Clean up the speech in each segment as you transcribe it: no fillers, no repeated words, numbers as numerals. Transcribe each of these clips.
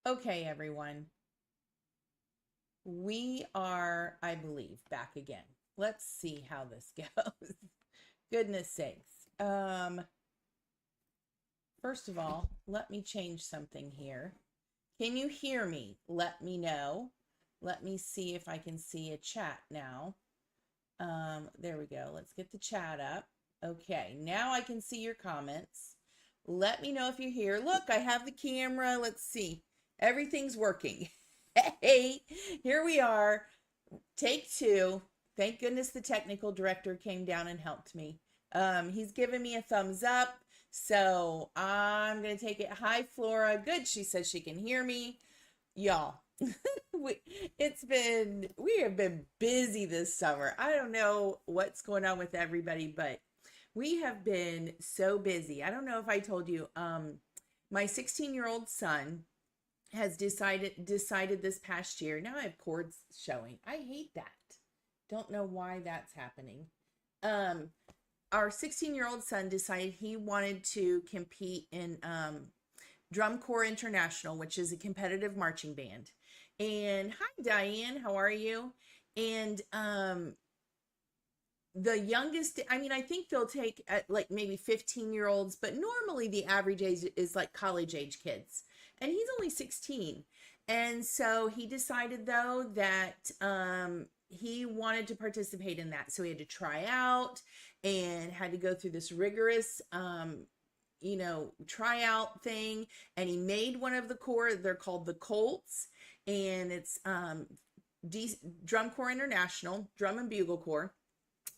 Okay, everyone. We are, I believe, back again. Let's see how this goes. Goodness sakes. First of all, let me change something here. Can you hear me? Let me know. Let me see if I can see a chat now. There we go. Let's get the chat up. Okay, now I can see your comments. Let me know if you're here. Look, I have the camera. Let's see. Everything's working. Hey, here we are. Take two. Thank goodness the technical director came down and helped me. He's given me a thumbs up. So I'm going to take it. Hi, Flora. Good. She says she can hear me. Y'all, we, we have been busy this summer. I don't know what's going on with everybody, but we have been so busy. I don't know if I told you, my 16-year-old son has decided this past year. Now I have cords showing. I hate that. Don't know why that's happening. Our 16-year-old son decided he wanted to compete in Drum Corps International, which is a competitive marching band. And hi, Diane, how are you? And the youngest, I mean, I think they'll take like maybe 15-year-olds, but normally the average age is like college age kids. And he's only 16. And so he decided though that he wanted to participate in that. So he had to try out and had to go through this rigorous tryout thing, and he made one of the corps. They're called the Colts, and it's Drum Corps International, Drum and Bugle Corps.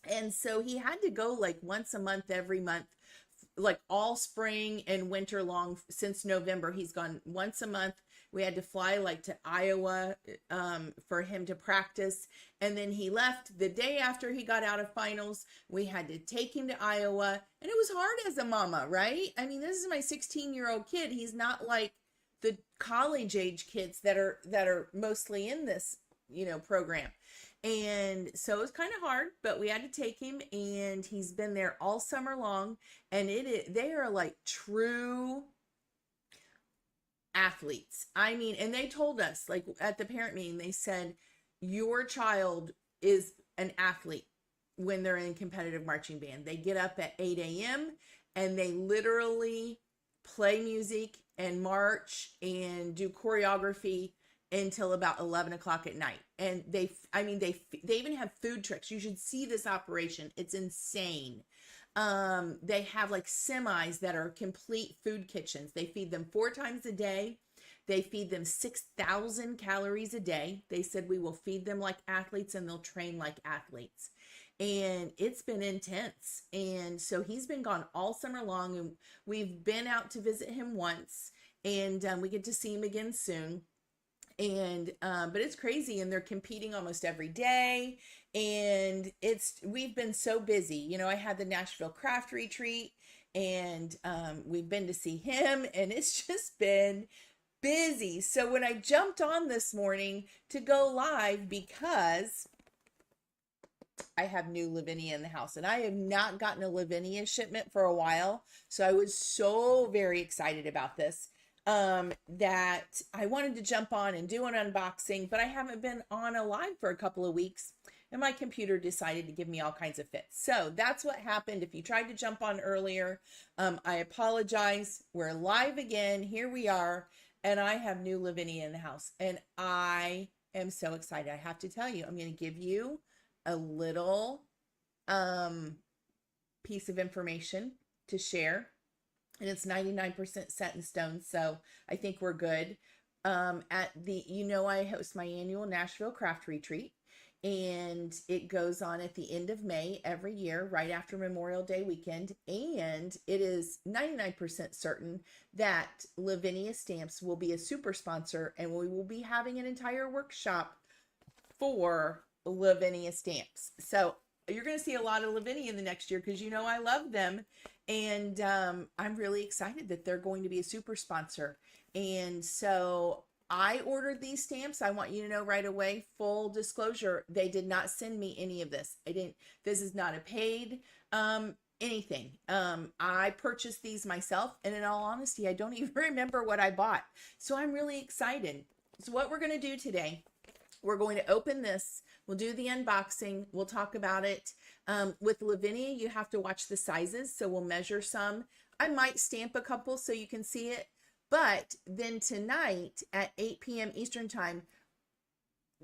And so he had to go like once a month, every month, like all spring and winter long. Since November, he's gone once a month. We had to fly like to Iowa for him to practice. And then he left the day after he got out of finals. We had to take him to Iowa. And it was hard as a mama, right? I mean, this is my 16-year-old kid. He's not like the college age kids that are mostly in this, program. And so it was kind of hard, but we had to take him, and he's been there all summer long. And they are like true athletes. I mean, and they told us, like at the parent meeting, they said, your child is an athlete when they're in competitive marching band. They get up at 8 a.m. and they literally play music and march and do choreography until about 11 o'clock at night. And they even have food trucks. You should see this operation. It's insane. They have like semis that are complete food kitchens. They feed them 4 times a day. They feed them 6,000 calories a day. They said we will feed them like athletes and they'll train like athletes. And it's been intense. And so he's been gone all summer long, and we've been out to visit him once, and we get to see him again soon. And but it's crazy, and they're competing almost every day, and we've been so busy. I had the Nashville craft retreat, and we've been to see him, and it's just been busy. So when I jumped on this morning to go live, because I have new Lavinia in the house, and I have not gotten a Lavinia shipment for a while, so I was so very excited about this. That I wanted to jump on and do an unboxing, but I haven't been on a live for a couple of weeks, and my computer decided to give me all kinds of fits. So that's what happened. If you tried to jump on earlier, I apologize. We're live again. Here we are, and I have new Lavinia in the house, and I am so excited. I have to tell you, I'm going to give you a little piece of information to share. And it's 99% set in stone, so I think we're good. I host my annual Nashville Craft Retreat, and it goes on at the end of May every year, right after Memorial Day weekend. And it is 99% certain that Lavinia Stamps will be a super sponsor, and we will be having an entire workshop for Lavinia Stamps. So you're going to see a lot of Lavinia in the next year, because I love them. And I'm really excited that they're going to be a super sponsor. And so I ordered these stamps. I want you to know right away, full disclosure, they did not send me any of this. This is not a paid anything. I purchased these myself, and in all honesty, I don't even remember what I bought. So I'm really excited. So what we're going to do today, we're going to open this. We'll do the unboxing. We'll talk about it. With Lavinia, you have to watch the sizes. So we'll measure some. I might stamp a couple so you can see it. But then tonight at 8 p.m. Eastern time,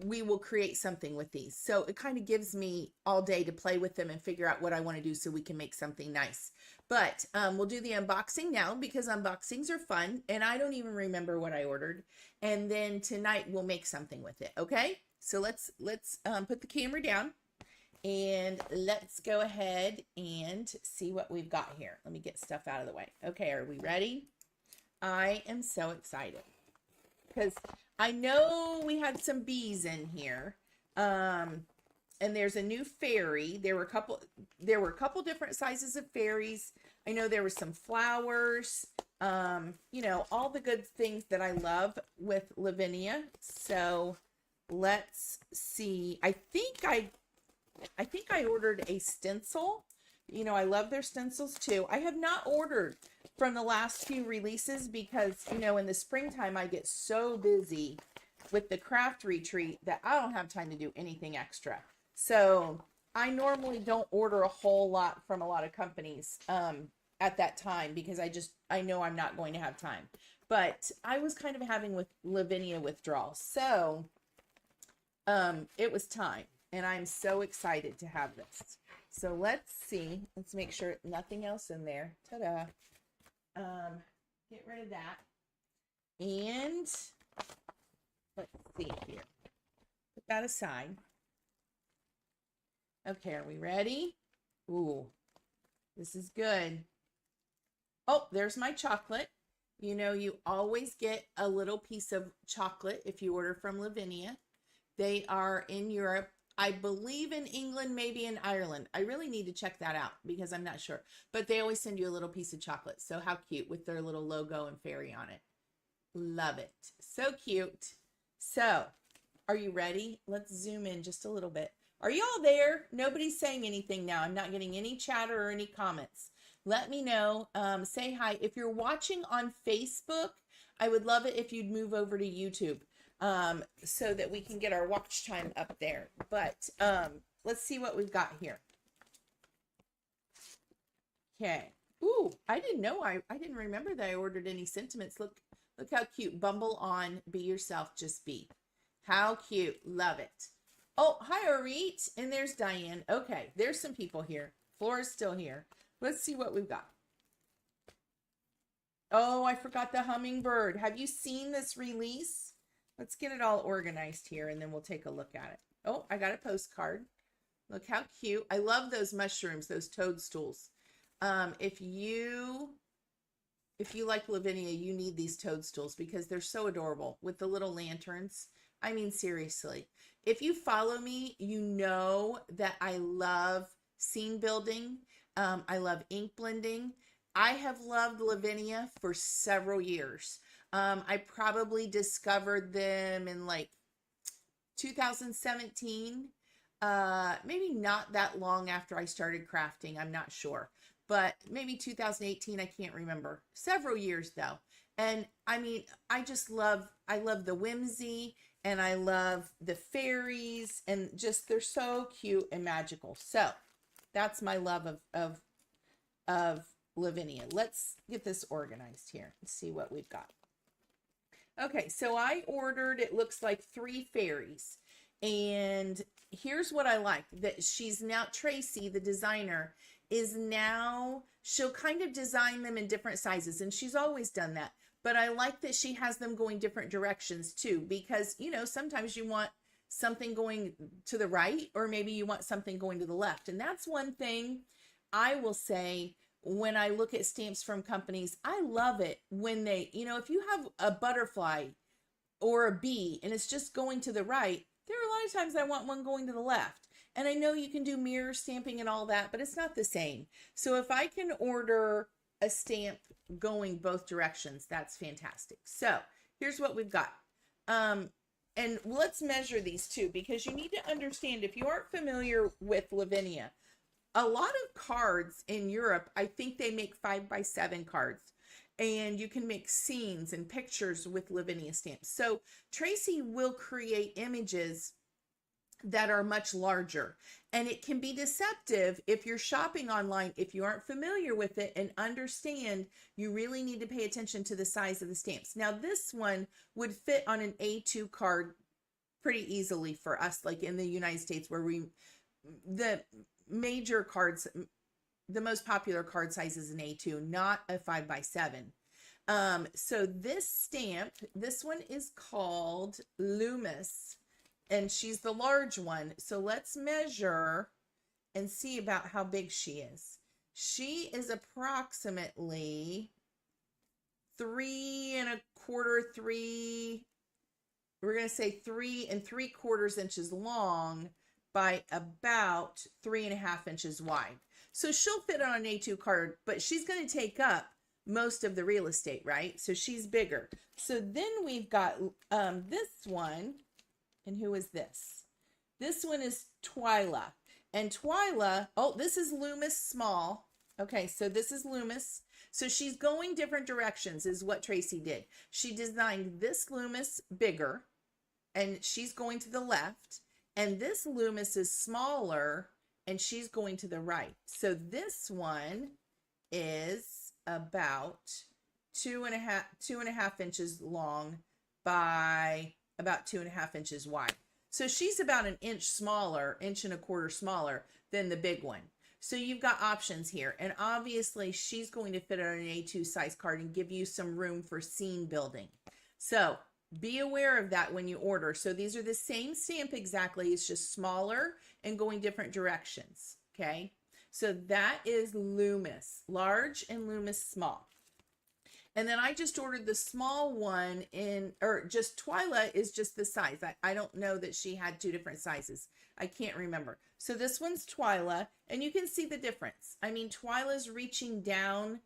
we will create something with these. So it kind of gives me all day to play with them and figure out what I want to do so we can make something nice. But we'll do the unboxing now because unboxings are fun and I don't even remember what I ordered. And then tonight we'll make something with it. Okay, so let's put the camera down and let's go ahead and see what we've got here. Let me get stuff out of the way. Okay, are we ready? I am so excited because I know we had some bees in here. And there's a new fairy. There were a couple different sizes of fairies. I know there were some flowers, you know, all the good things that I love with Lavinia. So let's see. I think I ordered a stencil. You know, I love their stencils too. I have not ordered from the last few releases because, you know, in the springtime, I get so busy with the craft retreat that I don't have time to do anything extra. So I normally don't order a whole lot from a lot of companies at that time because I know I'm not going to have time. But I was kind of having with Lavinia withdrawal. So it was time. And I'm so excited to have this. So let's see. Let's make sure nothing else in there. Ta-da. Get rid of that. And let's see here. Put that aside. Okay, are we ready? Ooh, this is good. Oh, there's my chocolate. You know, you always get a little piece of chocolate if you order from Lavinia. They are in Europe. I believe in England, maybe in Ireland. I really need to check that out because I'm not sure. But they always send you a little piece of chocolate. So how cute with their little logo and fairy on it. Love it. So cute. So, are you ready? Let's zoom in just a little bit. Are you all there? Nobody's saying anything now. I'm not getting any chatter or any comments. Let me know. Say hi. If you're watching on Facebook, I would love it if you'd move over to YouTube. So that we can get our watch time up there. But let's see what we've got here. Okay. Ooh, I didn't know. I didn't remember that I ordered any sentiments. Look how cute. Bumble on, be yourself, just be. How cute. Love it. Oh, hi, Arit. And there's Diane. Okay, there's some people here. Flora's still here. Let's see what we've got. Oh, I forgot the hummingbird. Have you seen this release? Let's get it all organized here and then we'll take a look at it. Oh, I got a postcard. Look how cute. I love those mushrooms, those toadstools. If you like Lavinia, you need these toadstools because they're so adorable with the little lanterns. I mean, seriously. If you follow me, you know that I love scene building. I love ink blending. I have loved Lavinia for several years. I probably discovered them in like 2017, maybe not that long after I started crafting. I'm not sure, but maybe 2018. I can't remember. Several years though. And I mean, I love the whimsy and I love the fairies and just, they're so cute and magical. So that's my love of Lavinia. Let's get this organized here and see what we've got. Okay, so I ordered, it looks like 3 fairies. And here's what I like, that she's now, Tracy, the designer, is now, she'll kind of design them in different sizes. And she's always done that. But I like that she has them going different directions too. Because, you know, sometimes you want something going to the right, or maybe you want something going to the left. And that's one thing I will say. When I look at stamps from companies, I love it when they, you know, if you have a butterfly or a bee and it's just going to the right, there are a lot of times I want one going to the left. And I know you can do mirror stamping and all that, but it's not the same. So if I can order a stamp going both directions, that's fantastic. So here's what we've got. And let's measure these too, because you need to understand, if you aren't familiar with Lavinia, a lot of cards in Europe, I think they make 5x7 cards, and you can make scenes and pictures with Lavinia stamps. So Tracy will create images that are much larger, and it can be deceptive if you're shopping online. If you aren't familiar with it and understand, you really need to pay attention to the size of the stamps. Now this one would fit on an A2 card pretty easily for us, like in the United States, where the major cards, the most popular card size is an A2, not a 5x7. So this stamp, this one is called Loomis, and she's the large one. So let's measure and see about how big she is. She is approximately 3 3 inches long by about 3.5 inches wide. So she'll fit on an A2 card, but she's going to take up most of the real estate, right? So she's bigger. So then we've got this one. And who is this? This one is Twyla. And Twyla, oh, this is Loomis small. Okay, so this is Loomis. So she's going different directions is what Tracy did. She designed this Loomis bigger, and she's going to the left. And this Loomis is smaller, and she's going to the right. So this one is about 2.5 inches long by about 2.5 inches wide. So she's about an inch smaller, 1.25 inches smaller than the big one. So you've got options here. And obviously she's going to fit on an A2 size card and give you some room for scene building. So be aware of that when you order. So these are the same stamp exactly. It's just smaller and going different directions. Okay. So that is Loomis large and Loomis small. And then I just ordered the small one or just Twyla is just the size. I don't know that she had 2 different sizes. I can't remember. So this one's Twyla, and you can see the difference. I mean, Twyla's reaching down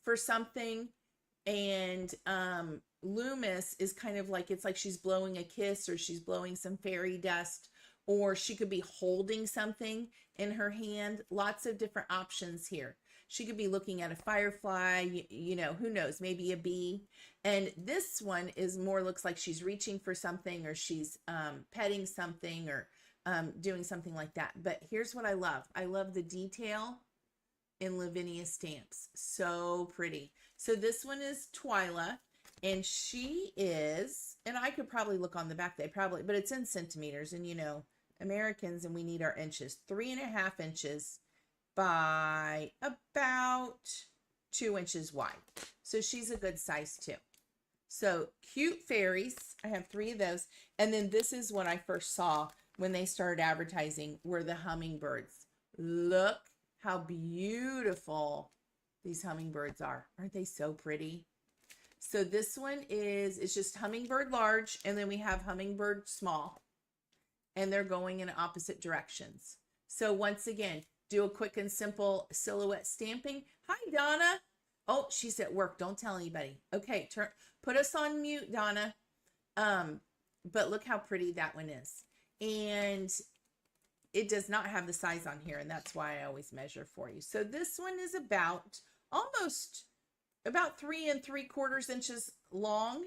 for something, and Loomis is kind of like, it's like she's blowing a kiss, or she's blowing some fairy dust, or she could be holding something in her hand. Lots of different options here. She could be looking at a firefly, you know, who knows, maybe a bee. And this one is more, looks like she's reaching for something, or she's petting something, or doing something like that. But here's what I love. I love the detail in Lavinia stamps. So pretty. So this one is Twyla, and she is, and I could probably look on the back, but it's in centimeters, and you know, Americans, and we need our inches, 3.5 inches by about 2 inches wide. So she's a good size too. So cute fairies. I have 3 of those. And then this is what I first saw when they started advertising, were the hummingbirds. Look how beautiful these hummingbirds are. Aren't they so pretty? So this one it's just hummingbird large, and then we have hummingbird small, and they're going in opposite directions. So once again, do a quick and simple silhouette stamping. Hi, Donna. Oh, she's at work. Don't tell anybody. Okay, put us on mute, Donna. But look how pretty that one is. And it does not have the size on here, and that's why I always measure for you. So this one is about 3 3/4 inches long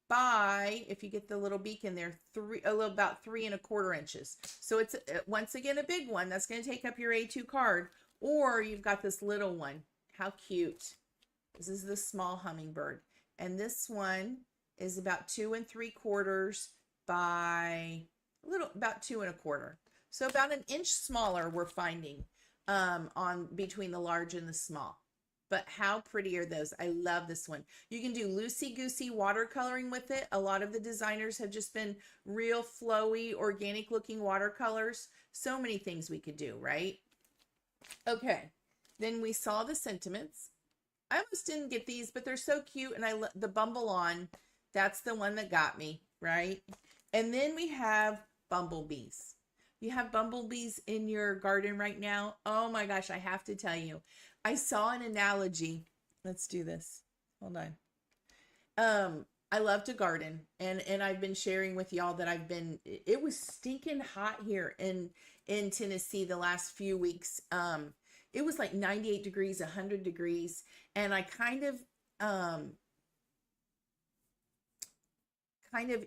by, if you get the little beak in there, about 3 1/4 inches. So it's once again a big one that's going to take up your A2 card, or you've got this little one. How cute. This is the small hummingbird, and this one is about 2 3/4 by about 2 1/4. So about an inch smaller we're finding on between the large and the small. But how pretty are those? I love this one. You can do loosey-goosey watercoloring with it. A lot of the designers have just been real flowy, organic looking watercolors. So many things we could do, right? Okay, then we saw the sentiments. I almost didn't get these, but they're so cute. And the Bumble On, that's the one that got me, right? And then we have bumblebees. You have bumblebees in your garden right now. Oh my gosh, I have to tell you. I saw an analogy. Let's do this. Hold on. I love to garden, and I've been sharing with y'all that it was stinking hot here in Tennessee the last few weeks. it was like 98 degrees, 100 degrees. And I kind of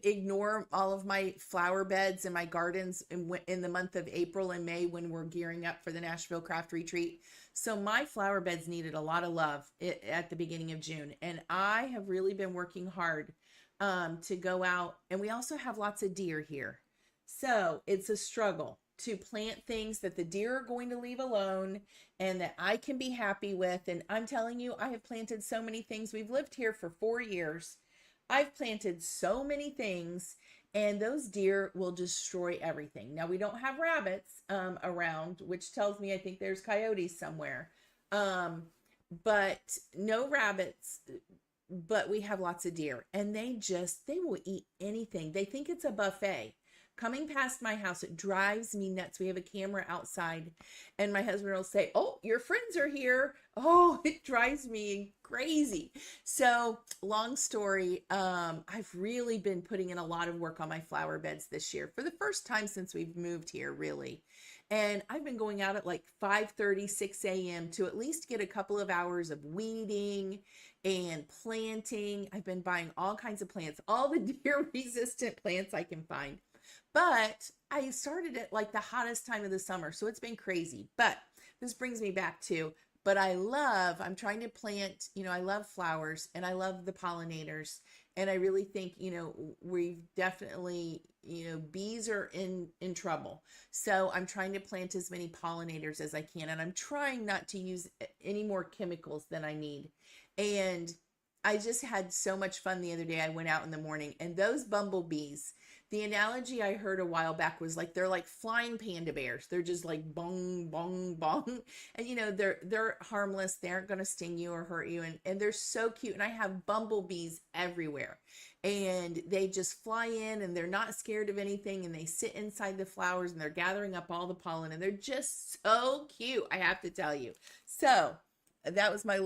ignore all of my flower beds and my gardens in the month of April and May when we're gearing up for the Nashville Craft Retreat. So my flower beds needed a lot of love at the beginning of June. And I have really been working hard to go out. And we also have lots of deer here. So it's a struggle to plant things that the deer are going to leave alone and that I can be happy with. And I'm telling you, I have planted so many things. We've lived here for 4 years. I've planted so many things, and those deer will destroy everything. Now, we don't have rabbits around, which tells me I think there's coyotes somewhere. But no rabbits, but we have lots of deer, and they will eat anything. They think it's a buffet. Coming past my house, it drives me nuts. We have a camera outside, and my husband will say, "Oh, your friends are here." Oh, it drives me crazy. So long story, I've really been putting in a lot of work on my flower beds this year for the first time since we've moved here, really. And I've been going out at like 5:30, 6 a.m. to at least get a couple of hours of weeding and planting. I've been buying all kinds of plants, all the deer resistant plants I can find. But I started at like the hottest time of the summer, so it's been crazy. But this brings me back to, but I'm trying to plant, I love flowers and I love the pollinators. And I really think, we've definitely, bees are in trouble. So I'm trying to plant as many pollinators as I can. And I'm trying not to use any more chemicals than I need. And I just had so much fun the other day. I went out in the morning, and those bumblebees, the analogy I heard a while back was like they're like flying panda bears. They're just like bong, bong, bong. And they're harmless. They aren't going to sting you or hurt you. And they're so cute. And I have bumblebees everywhere. And they just fly in, and they're not scared of anything. And they sit inside the flowers, and they're gathering up all the pollen. And they're just so cute, I have to tell you. So that was my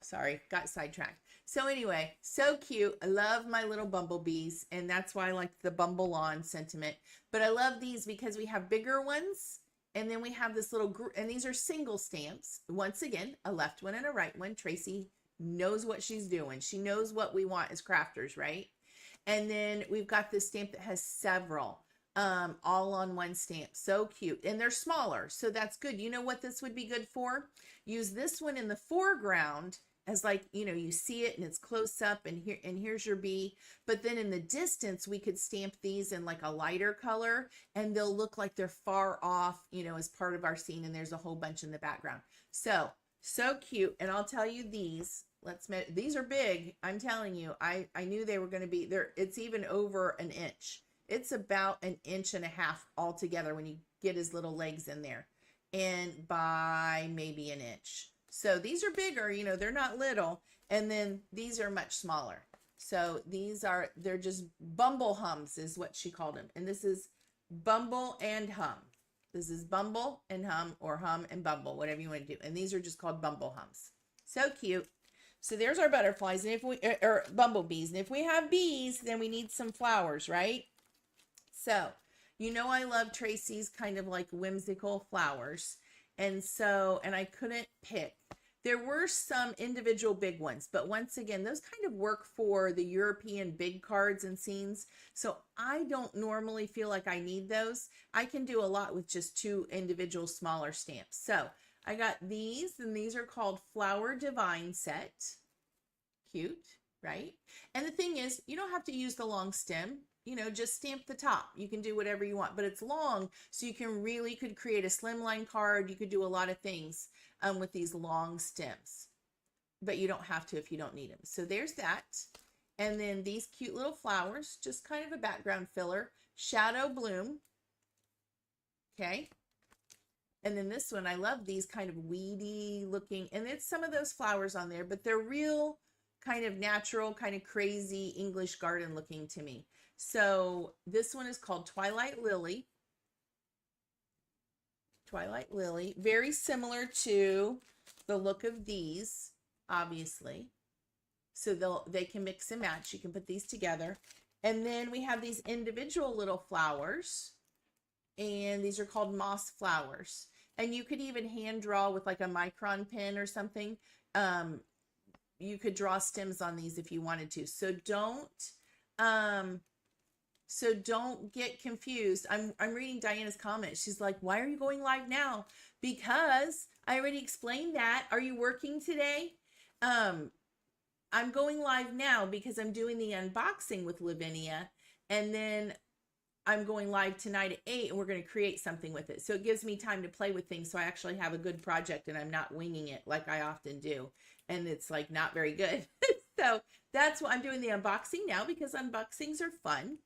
sorry, got sidetracked. So anyway, so cute. I love my little bumblebees, and that's why I like the bumble on sentiment. But I love these because we have bigger ones, and then we have this little group, and these are single stamps. Once again, a left one and a right one. Tracy knows what she's doing. She knows what we want as crafters, right? And then we've got this stamp that has several, all on one stamp. So cute. And they're smaller, so that's good. You know what this would be good for? Use this one in the foreground as like, you see it and it's close up, and here's your bee. But then in the distance, we could stamp these in like a lighter color, and they'll look like they're far off, as part of our scene. And there's a whole bunch in the background. So cute. And I'll tell you these are big. I'm telling you, I knew they were going to be there. It's even over an inch. It's about 1.5 inches altogether when you get his little legs in there, and by maybe an inch. So these are bigger, they're not little. And then these are much smaller. So they're just bumble hums is what she called them. And this is bumble and hum. This is bumble and hum, or hum and bumble, whatever you want to do. And these are just called bumble hums. So cute. So there's our butterflies, and or bumblebees. And if we have bees, then we need some flowers, right? So, I love Tracy's kind of like whimsical flowers. And I couldn't pick. There were some individual big ones, but once again, those kind of work for the European big cards and scenes. So I don't normally feel like I need those. I can do a lot with just 2 individual smaller stamps. So I got these, and these are called Flower Divine Set. Cute, right? And the thing is, you don't have to use the long stem. Just stamp the top. You can do whatever you want, but it's long, so you could create a slimline card. You could do a lot of things with these long stems, but you don't have to if you don't need them. So there's that. And then these cute little flowers, just kind of a background filler, Shadow Bloom. Okay. And then this one, I love these kind of weedy looking, and it's some of those flowers on there, but they're real kind of natural, kind of crazy English garden looking to me. So this one is called Twilight Lily. Twilight Lily, very similar to the look of these, obviously. So they can mix and match. You can put these together. And then we have these individual little flowers, and these are called moss flowers. And you could even hand draw with like a micron pen or something. You could draw stems on these if you wanted to. So don't get confused. I'm reading Diana's comment. She's like, why are you going live now? Because I already explained that. Are you working today? I'm going live now because I'm doing the unboxing with Lavinia, and then I'm going live tonight at 8, and we're going to create something with it. So it gives me time to play with things, so I actually have a good project and I'm not winging it like I often do. And it's like not very good. So that's why I'm doing the unboxing now, because unboxings are fun.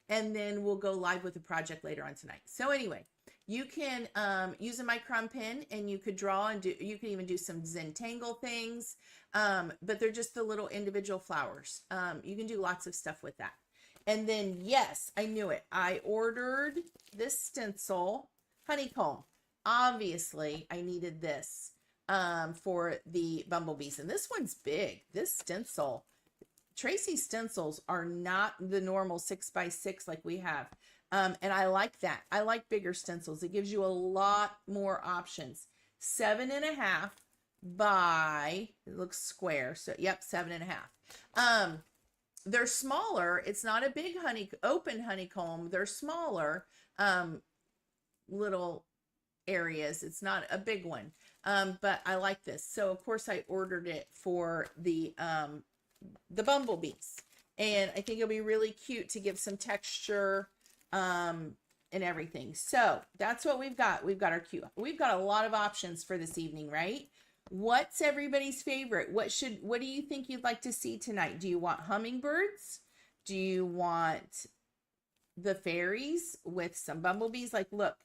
And then we'll go live with the project later on tonight. So anyway, you can use a micron pen, and you could draw and do, you can even do some Zentangle things. But they're just the little individual flowers. You can do lots of stuff with that. And then, yes, I knew it. I ordered this stencil, honeycomb. Obviously, I needed this for the bumblebees. And this one's big. This stencil, Tracy's stencils are not the normal 6x6 like we have. And I like that. I like bigger stencils. It gives you a lot more options. 7.5 by, it looks square. So, yep, 7.5. They're smaller. It's not a big open honeycomb. They're smaller little areas. It's not a big one. But I like this. So of course I ordered it for the bumblebees, and I think it'll be really cute to give some texture and everything. So that's what we've got. We've got a lot of options for this evening, right? What's everybody's favorite? What do you think you'd like to see tonight? Do you want hummingbirds? Do you want the fairies with some bumblebees? Like, look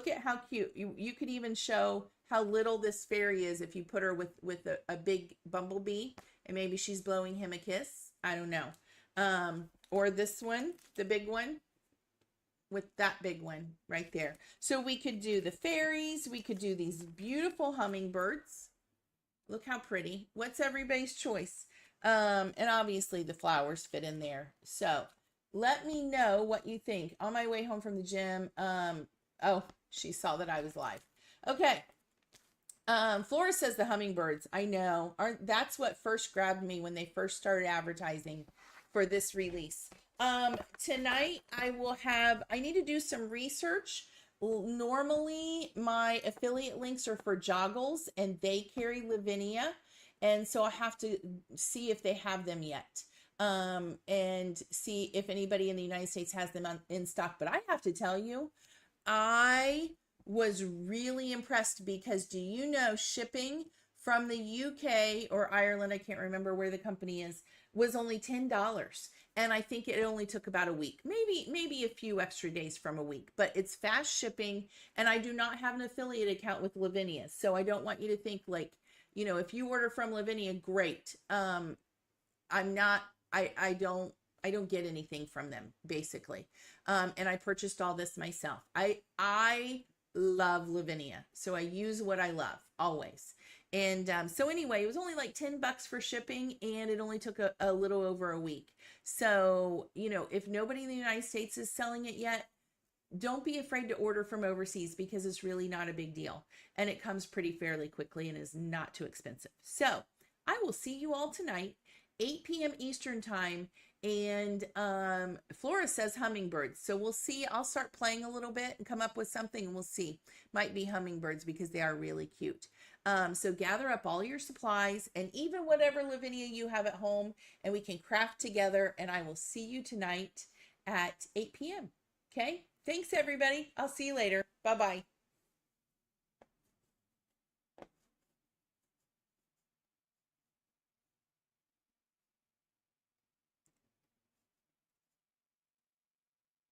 at how cute. You could even show how little this fairy is if you put her with a big bumblebee, and maybe she's blowing him a kiss. I don't know. Or this one, the big one, with that big one right there. So we could do the fairies. We could do these beautiful hummingbirds. Look how pretty. What's everybody's choice? And obviously the flowers fit in there. So let me know what you think. On my way home from the gym. Oh, she saw that I was live. Okay. Flora says the hummingbirds. I know. That's what first grabbed me when they first started advertising for this release. Tonight I need to do some research. Normally my affiliate links are for Joggles, and they carry Lavinia, and so I have to see if they have them yet, and see if anybody in the United States has them in stock. But I have to tell you, I was really impressed, because do you know, shipping from the UK or Ireland, I can't remember where the company is, was only $10. And I think it only took about a week, maybe a few extra days from a week, but it's fast shipping. And I do not have an affiliate account with Lavinia. So I don't want you to think like, you know, if you order from Lavinia, great. I don't get anything from them, basically. And I purchased all this myself. I love Lavinia, so I use what I love always. And so anyway, it was only like $10 for shipping, and it only took a little over a week. So, you know, if nobody in the United States is selling it yet, don't be afraid to order from overseas, because it's really not a big deal. And it comes pretty fairly quickly and is not too expensive. So I will see you all tonight, 8 p.m. Eastern time. And Flora says hummingbirds. So we'll see. I'll start playing a little bit and come up with something, and we'll see. Might be hummingbirds, because they are really cute. So gather up all your supplies, and even whatever Lavinia you have at home, and we can craft together. And I will see you tonight at 8 p.m. Okay? Thanks, everybody. I'll see you later. Bye-bye.